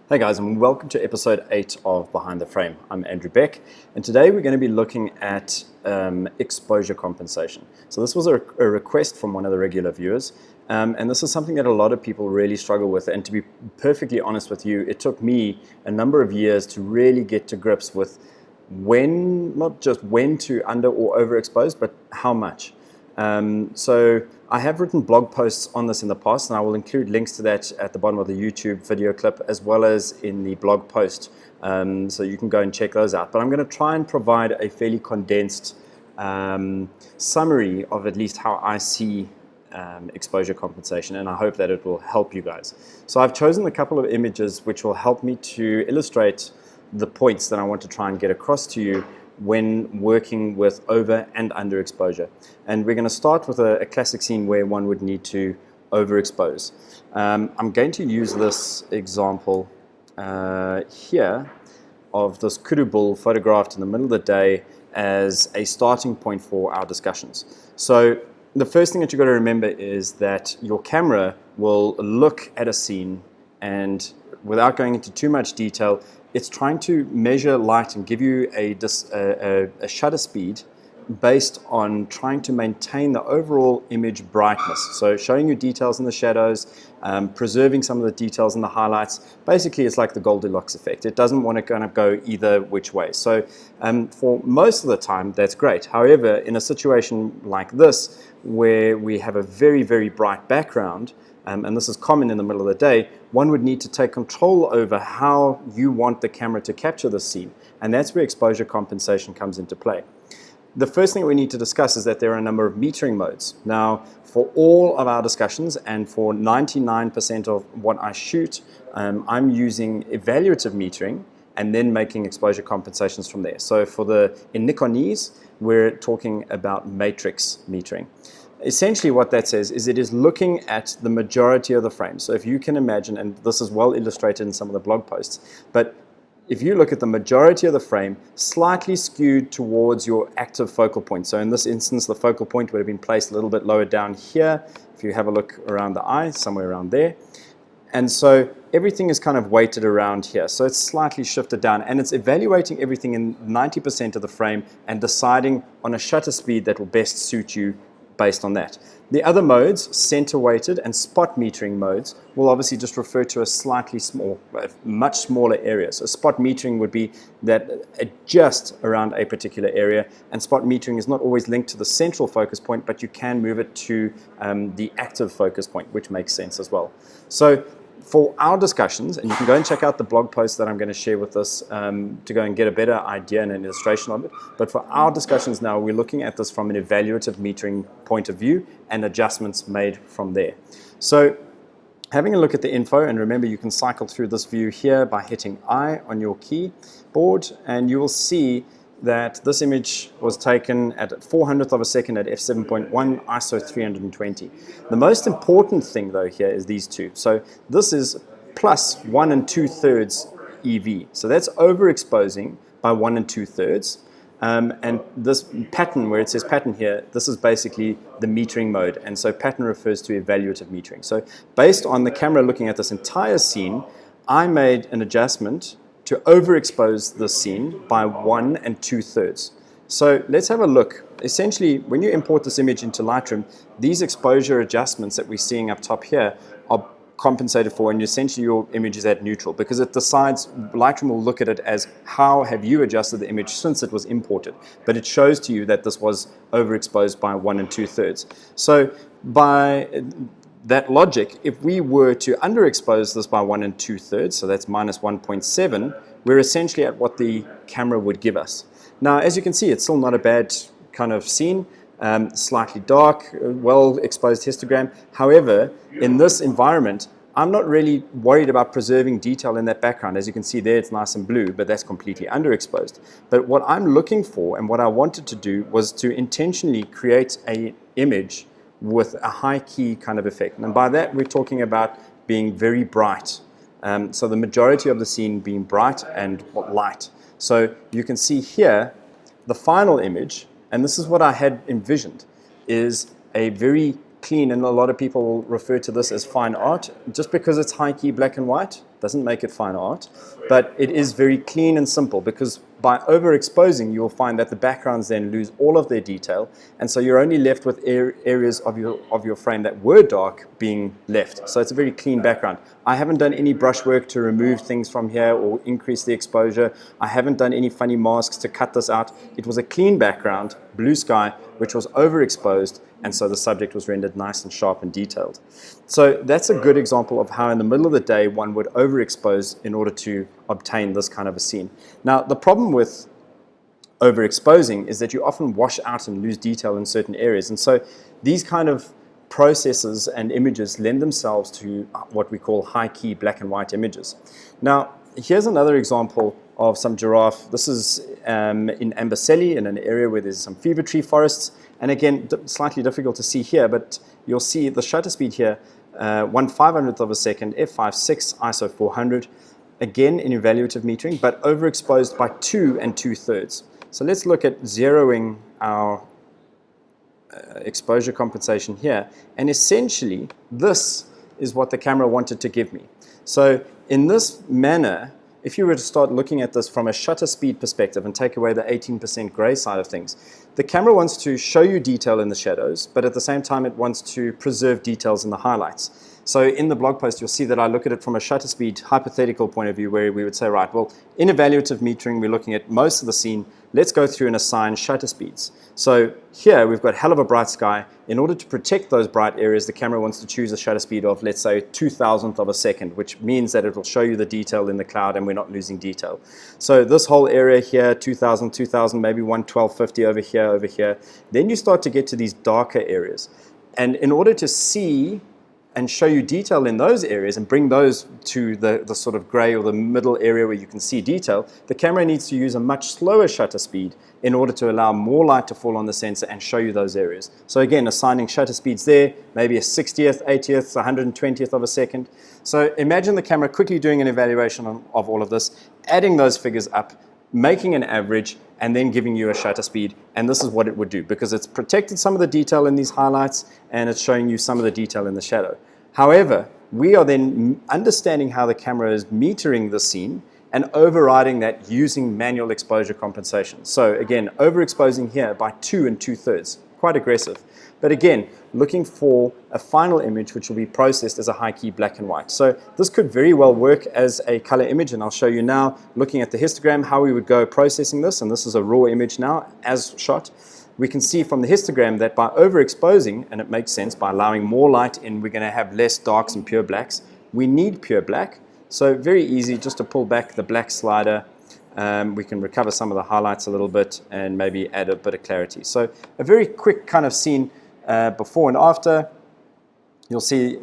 Hey guys, and welcome to episode 8 of Behind the Frame. I'm Andrew Beck, and today we're going to be looking at exposure compensation. So this was a request from one of the regular viewers, and this is something that a lot of people really struggle with. And to be perfectly honest with you, it took me a number of years to really get to grips with when, not just when to under or overexpose, but how much. So I have written blog posts on this in the past, and I will include links to that at the bottom of the YouTube video clip as well as in the blog post, so you can go and check those out. But I'm going to try and provide a fairly condensed summary of at least how I see exposure compensation, and I hope that it will help you guys. So I've chosen a couple of images which will help me to illustrate the points that I want to try and get across to you when working with over and underexposure. And we're going to start with a classic scene where one would need to overexpose. I'm going to use this example here of this kudu bull photographed in the middle of the day as a starting point for our discussions. So the first thing that you've got to remember is that your camera will look at a scene, and without going into too much detail, it's trying to measure light and give you a shutter speed based on trying to maintain the overall image brightness. So showing you details in the shadows, preserving some of the details in the highlights. Basically, it's like the Goldilocks effect. It doesn't want to kind of go either which way. So for most of the time, that's great. However, in a situation like this, where we have a very, very bright background, and this is common in the middle of the day, one would need to take control over how you want the camera to capture the scene. And that's where exposure compensation comes into play. The first thing we need to discuss is that there are a number of metering modes. Now, for all of our discussions and for 99% of what I shoot, I'm using evaluative metering and then making exposure compensations from there. So in Nikonese, we're talking about matrix metering. Essentially what that says is it is looking at the majority of the frame. So if you can imagine, and this is well illustrated in some of the blog posts, but if you look at the majority of the frame slightly skewed towards your active focal point. So in this instance, the focal point would have been placed a little bit lower down here. If you have a look around the eye, somewhere around there. And so everything is kind of weighted around here. So it's slightly shifted down, and it's evaluating everything in 90% of the frame and deciding on a shutter speed that will best suit you based on that. The other modes, center weighted and spot metering modes, will obviously just refer to a much smaller area. So spot metering would be that adjust around a particular area, and spot metering is not always linked to the central focus point, but you can move it to the active focus point, which makes sense as well. So for our discussions, and you can go and check out the blog post that I'm going to share with us to go and get a better idea and an illustration of it. But for our discussions now, we're looking at this from an evaluative metering point of view and adjustments made from there. So having a look at the info, and remember you can cycle through this view here by hitting I on your keyboard, and you will see that this image was taken at 400th of a second at f7.1, ISO 320. The most important thing though here is these two. So this is plus 1 2/3 EV. So that's overexposing by 1 2/3. And this pattern, where it says pattern here, this is basically the metering mode. And so pattern refers to evaluative metering. So based on the camera looking at this entire scene, I made an adjustment to overexpose the scene by 1 2/3. So let's have a look. Essentially, when you import this image into Lightroom, these exposure adjustments that we're seeing up top here are compensated for, and essentially your image is at neutral, because it decides, Lightroom will look at it as how have you adjusted the image since it was imported, but it shows to you that this was overexposed by 1 2/3. So by that logic, if we were to underexpose this by 1 2/3, so that's minus 1.7, we're essentially at what the camera would give us. Now, as you can see, it's still not a bad kind of scene, slightly dark, well-exposed histogram. However, in this environment, I'm not really worried about preserving detail in that background. As you can see there, it's nice and blue, but that's completely underexposed. But what I'm looking for, and what I wanted to do, was to intentionally create an image with a high key kind of effect. And by that, we're talking about being very bright. So the majority of the scene being bright and light. So you can see here, the final image, and this is what I had envisioned, is a very clean, and a lot of people will refer to this as fine art, just because it's high key black and white. doesn't make it fine art, but it is very clean and simple, because by overexposing, you will find that the backgrounds then lose all of their detail, and so you're only left with areas of your frame that were dark being left. So it's a very clean background. I haven't done any brushwork to remove things from here or increase the exposure. I haven't done any funny masks to cut this out. It was a clean background, blue sky, which was overexposed, and so the subject was rendered nice and sharp and detailed. So that's a good example of how in the middle of the day one would overexpose in order to obtain this kind of a scene. Now, the problem with overexposing is that you often wash out and lose detail in certain areas, and so these kind of processes and images lend themselves to what we call high-key black and white images. Now, here's another example of some giraffe. This is in Amboseli, in an area where there's some fever tree forests. And again, slightly difficult to see here, but you'll see the shutter speed here, 1/500th of a second, f5.6, ISO 400. Again, in evaluative metering, but overexposed by 2 2/3. So let's look at zeroing our exposure compensation here. And essentially, this is what the camera wanted to give me. So in this manner, if you were to start looking at this from a shutter speed perspective and take away the 18% gray side of things, the camera wants to show you detail in the shadows, but at the same time it wants to preserve details in the highlights. So in the blog post, you'll see that I look at it from a shutter speed hypothetical point of view, where we would say, right, well, in evaluative metering, we're looking at most of the scene. Let's go through and assign shutter speeds. So here we've got hell of a bright sky. In order to protect those bright areas, the camera wants to choose a shutter speed of, let's say, 2,000th of a second, which means that it will show you the detail in the cloud and we're not losing detail. So this whole area here, 2,000, 2,000, maybe 1/1250 over here, over here. Then you start to get to these darker areas. And in order to see and show you detail in those areas and bring those to the sort of gray or the middle area where you can see detail, the camera needs to use a much slower shutter speed in order to allow more light to fall on the sensor and show you those areas. So again, assigning shutter speeds there, maybe a 60th, 80th, 120th of a second. So imagine the camera quickly doing an evaluation of all of this, adding those figures up, making an average, and then giving you a shutter speed, and this is what it would do, because it's protected some of the detail in these highlights and it's showing you some of the detail in the shadow. However, we are then understanding how the camera is metering the scene and overriding that using manual exposure compensation. So again, overexposing here by 2 2/3, quite aggressive. But again, looking for a final image which will be processed as a high-key black and white. So this could very well work as a color image, and I'll show you now, looking at the histogram, how we would go processing this, and this is a raw image now as shot. We can see from the histogram that by overexposing, and it makes sense, by allowing more light in, we're going to have less darks and pure blacks. We need pure black, so very easy just to pull back the black slider. We can recover some of the highlights a little bit and maybe add a bit of clarity. So a very quick kind of scene before and after. You'll see,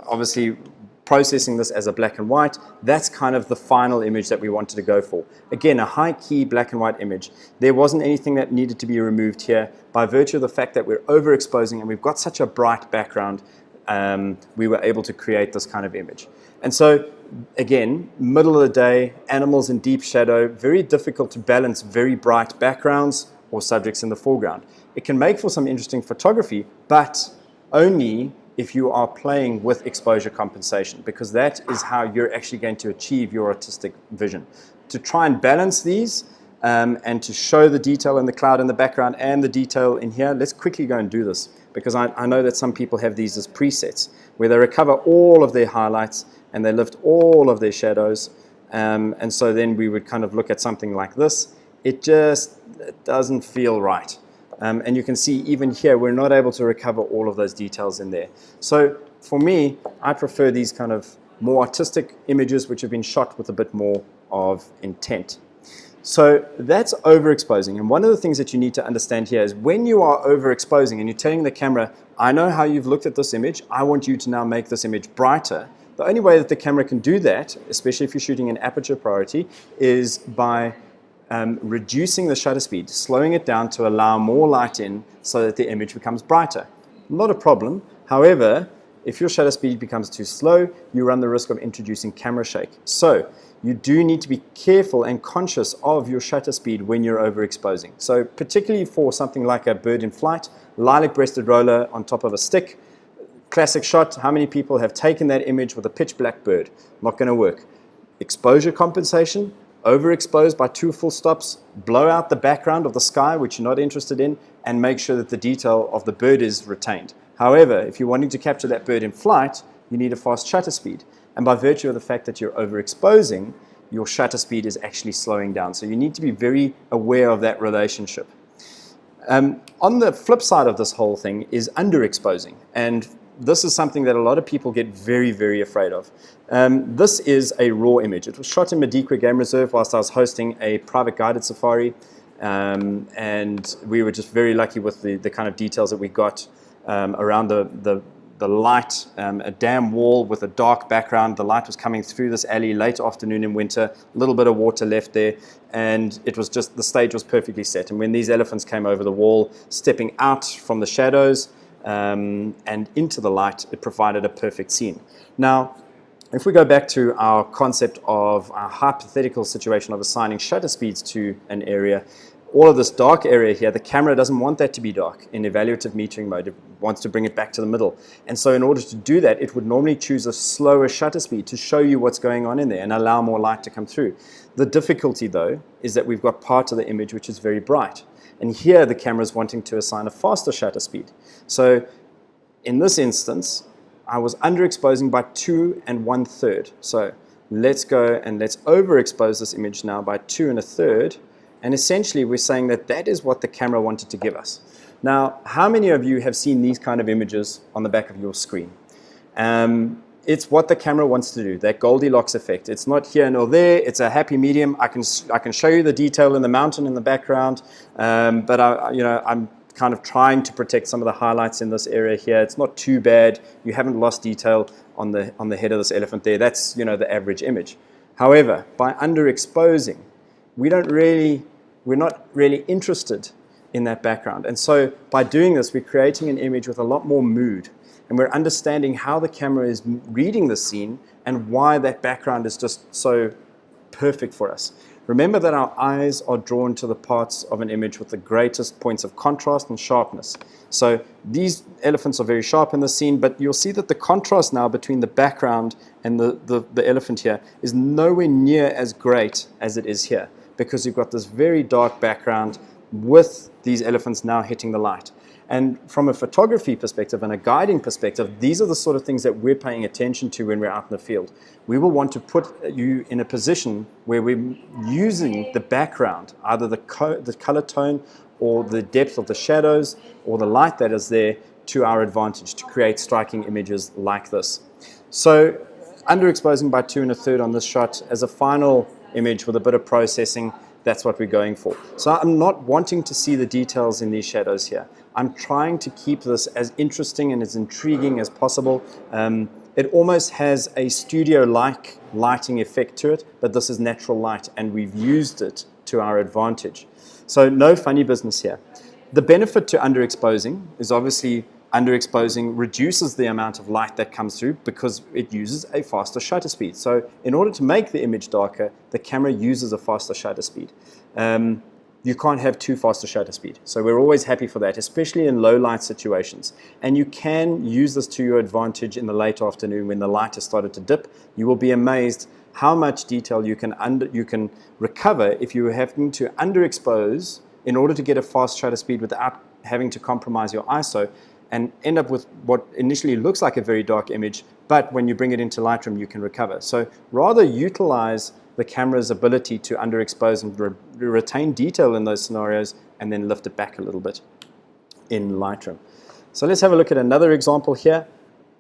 obviously, processing this as a black and white. That's kind of the final image that we wanted to go for. Again, a high-key black and white image. There wasn't anything that needed to be removed here. By virtue of the fact that we're overexposing and we've got such a bright background, we were able to create this kind of image. And so, again, middle of the day, animals in deep shadow, very difficult to balance very bright backgrounds or subjects in the foreground. It can make for some interesting photography, but only if you are playing with exposure compensation, because that is how you're actually going to achieve your artistic vision. To try and balance these and to show the detail in the cloud in the background and the detail in here, let's quickly go and do this, because I know that some people have these as presets where they recover all of their highlights and they lift all of their shadows, and so then we would kind of look at something like this. It doesn't feel right. And you can see even here, we're not able to recover all of those details in there. So for me, I prefer these kind of more artistic images which have been shot with a bit more of intent. So that's overexposing. And one of the things that you need to understand here is when you are overexposing and you're telling the camera, I know how you've looked at this image, I want you to now make this image brighter. The only way that the camera can do that, especially if you're shooting in aperture priority, is by reducing the shutter speed, slowing it down to allow more light in so that the image becomes brighter. Not a problem. However, if your shutter speed becomes too slow, you run the risk of introducing camera shake. So you do need to be careful and conscious of your shutter speed when you're overexposing. So particularly for something like a bird in flight, lilac-breasted roller on top of a stick, classic shot. How many people have taken that image with a pitch black bird? Not going to work. Exposure compensation, overexpose by 2 full stops, blow out the background of the sky, which you're not interested in, and make sure that the detail of the bird is retained. However, if you're wanting to capture that bird in flight, you need a fast shutter speed. And by virtue of the fact that you're overexposing, your shutter speed is actually slowing down. So you need to be very aware of that relationship. On the flip side of this whole thing is underexposing. And this is something that a lot of people get very, very afraid of. This is a raw image. It was shot in Madikwe Game Reserve whilst I was hosting a private guided safari. And we were just very lucky with the kind of details that we got around the light, a dam wall with a dark background. The light was coming through this alley late afternoon in winter, a little bit of water left there, and it was just, the stage was perfectly set. And when these elephants came over the wall, stepping out from the shadows and into the light, it provided a perfect scene. Now, if we go back to our concept of our hypothetical situation of assigning shutter speeds to an area, all of this dark area here, the camera doesn't want that to be dark in evaluative metering mode. It wants to bring it back to the middle. And so in order to do that, it would normally choose a slower shutter speed to show you what's going on in there and allow more light to come through. The difficulty, though, is that we've got part of the image which is very bright. And here the camera is wanting to assign a faster shutter speed. So in this instance, I was underexposing by 2 1/3. So let's go and let's overexpose this image now by 2 1/3. And essentially, we're saying that that is what the camera wanted to give us. Now, how many of you have seen these kind of images on the back of your screen? It's what the camera wants to do, that Goldilocks effect. It's not here nor there. It's a happy medium. I can show you the detail in the mountain in the background, but I'm kind of trying to protect some of the highlights in this area here. It's not too bad. You haven't lost detail on the head of this elephant there. That's the average image. However, by underexposing, we're not really interested in that background. And so by doing this, we're creating an image with a lot more mood. And we're understanding how the camera is reading the scene and why that background is just so perfect for us. Remember that our eyes are drawn to the parts of an image with the greatest points of contrast and sharpness. So these elephants are very sharp in the scene, but you'll see that the contrast now between the background and the elephant here is nowhere near as great as it is here, because you've got this very dark background with these elephants now hitting the light. And from a photography perspective and a guiding perspective, these are the sort of things that we're paying attention to when we're out in the field. We will want to put you in a position where we're using the background, either the color tone or the depth of the shadows or the light that is there, to our advantage to create striking images like this. So underexposing by 2 1/3 on this shot as a final image with a bit of processing, that's what we're going for. So I'm not wanting to see the details in these shadows here. I'm trying to keep this as interesting and as intriguing as possible. It almost has a studio-like lighting effect to it, but this is natural light, and we've used it to our advantage. So no funny business here. The benefit to underexposing is obviously underexposing reduces the amount of light that comes through because it uses a faster shutter speed. So in order to make the image darker, the camera uses a faster shutter speed. You can't have too fast a shutter speed. So we're always happy for that, especially in low light situations. And you can use this to your advantage in the late afternoon when the light has started to dip. You will be amazed how much detail you can recover if you are having to underexpose in order to get a fast shutter speed without having to compromise your ISO, and end up with what initially looks like a very dark image, but when you bring it into Lightroom, you can recover. So rather utilize the camera's ability to underexpose and retain detail in those scenarios, and then lift it back a little bit in Lightroom. So let's have a look at another example here.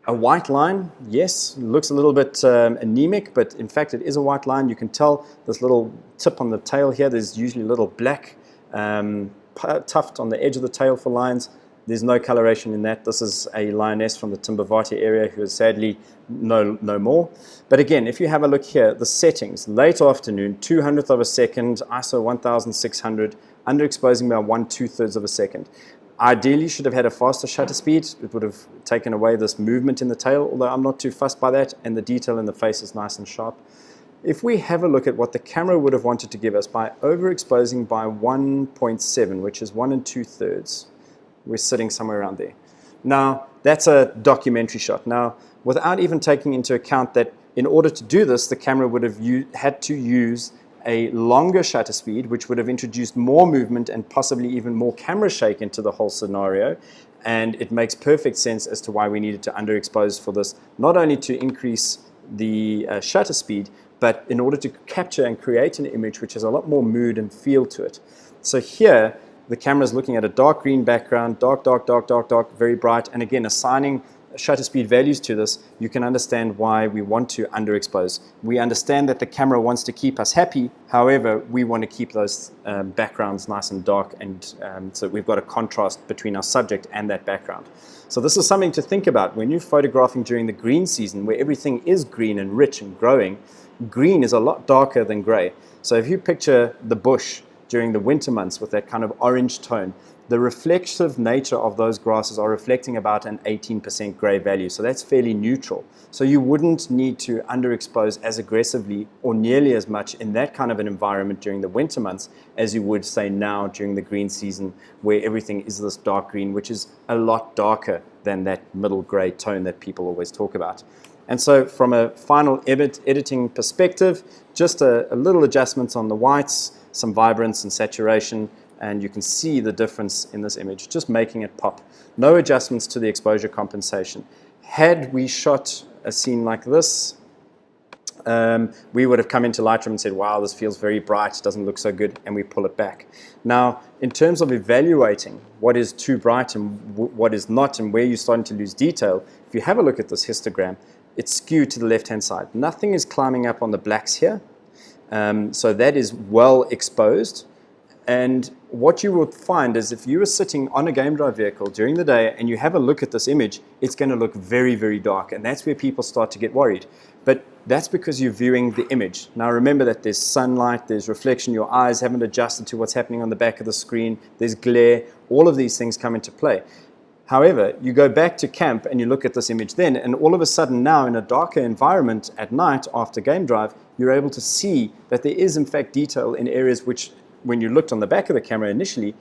A white line, yes, looks a little bit anemic, but in fact it is a white line. You can tell this little tip on the tail here. There's usually a little black tuft on the edge of the tail for lines. There's no coloration in that. This is a lioness from the Timbavati area who is sadly no more. But again, if you have a look here, the settings, late afternoon, 200th of a second, ISO 1600, underexposing by 1/2 of a second. Ideally should have had a faster shutter speed. It would have taken away this movement in the tail, although I'm not too fussed by that, and the detail in the face is nice and sharp. If we have a look at what the camera would have wanted to give us by overexposing by 1.7, which is 1 2/3, we're sitting somewhere around there. Now, that's a documentary shot. Now, without even taking into account that in order to do this, the camera would have had to use a longer shutter speed, which would have introduced more movement and possibly even more camera shake into the whole scenario. And it makes perfect sense as to why we needed to underexpose for this, not only to increase the shutter speed, but in order to capture and create an image which has a lot more mood and feel to it. So here, the camera is looking at a dark green background, dark, dark, dark, dark, dark, very bright. And again, assigning shutter speed values to this, you can understand why we want to underexpose. We understand that the camera wants to keep us happy. However, we want to keep those backgrounds nice and dark, and so we've got a contrast between our subject and that background. So this is something to think about when you're photographing during the green season, where everything is green and rich and growing. Green is a lot darker than gray. So if you picture the bush during the winter months with that kind of orange tone, the reflective nature of those grasses are reflecting about an 18% gray value. So that's fairly neutral. So you wouldn't need to underexpose as aggressively or nearly as much in that kind of an environment during the winter months as you would, say, now during the green season, where everything is this dark green, which is a lot darker than that middle gray tone that people always talk about. And so from a final editing perspective, just a little adjustments on the whites, some vibrance and saturation, and you can see the difference in this image, just making it pop. No adjustments to the exposure compensation. Had we shot a scene like this, we would have come into Lightroom and said, wow, this feels very bright, doesn't look so good, and we pull it back. Now, in terms of evaluating what is too bright and what is not, and where you're starting to lose detail, if you have a look at this histogram, it's skewed to the left-hand side. Nothing is climbing up on the blacks here, so that is well exposed. And what you will find is if you are sitting on a game drive vehicle during the day and you have a look at this image, it's going to look very, very dark. And that's where people start to get worried. But that's because you're viewing the image. Now remember that there's sunlight, there's reflection, your eyes haven't adjusted to what's happening on the back of the screen, there's glare, all of these things come into play. However, you go back to camp and you look at this image then, and all of a sudden now in a darker environment at night after game drive, you're able to see that there is in fact detail in areas which, when you looked on the back of the camera initially,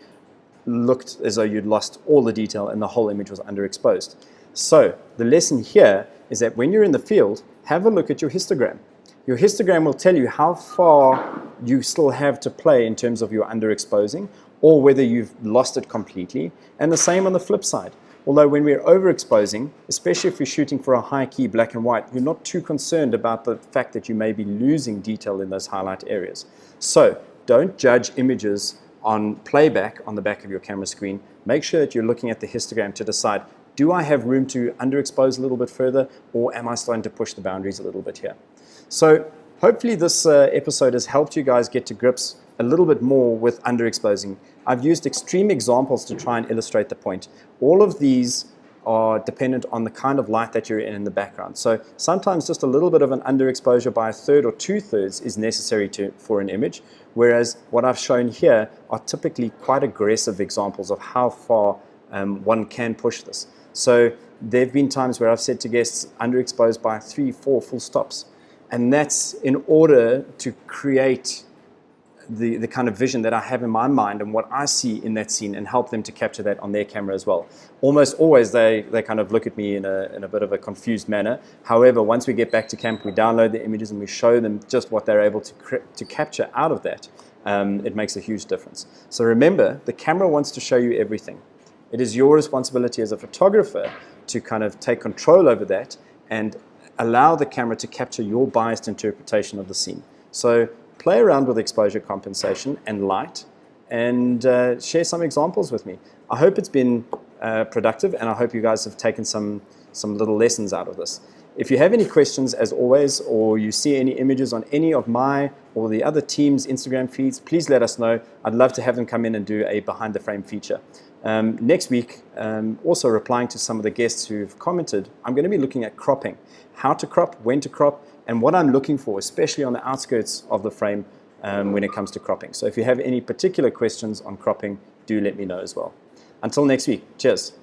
looked as though you'd lost all the detail and the whole image was underexposed. So the lesson here is that when you're in the field, have a look at your histogram. Your histogram will tell you how far you still have to play in terms of your underexposing, or whether you've lost it completely, and the same on the flip side. Although when we're overexposing, especially if you're shooting for a high key black and white, you're not too concerned about the fact that you may be losing detail in those highlight areas. So don't judge images on playback on the back of your camera screen. Make sure that you're looking at the histogram to decide, do I have room to underexpose a little bit further, or am I starting to push the boundaries a little bit here? So hopefully this episode has helped you guys get to grips a little bit more with underexposing. I've used extreme examples to try and illustrate the point. All of these are dependent on the kind of light that you're in the background. So sometimes just a little bit of an underexposure by 1/3 or 2/3 is necessary for an image, whereas what I've shown here are typically quite aggressive examples of how far one can push this. So there have been times where I've said to guests, underexposed by 3, 4 full stops. And that's in order to create the kind of vision that I have in my mind and what I see in that scene, and help them to capture that on their camera as well. Almost always they kind of look at me in a bit of a confused manner. However, once we get back to camp, we download the images and we show them just what they're able to capture out of that. It makes a huge difference. So remember, the camera wants to show you everything. It is your responsibility as a photographer to kind of take control over that and allow the camera to capture your biased interpretation of the scene. So play around with exposure compensation and light, and share some examples with me. I hope it's been productive, and I hope you guys have taken some little lessons out of this. If you have any questions, as always, or you see any images on any of my or the other team's Instagram feeds, please let us know. I'd love to have them come in and do a behind the frame feature. Next week, also replying to some of the guests who've commented, I'm going to be looking at cropping. How to crop, when to crop, and what I'm looking for, especially on the outskirts of the frame when it comes to cropping. So if you have any particular questions on cropping, do let me know as well. Until next week, cheers.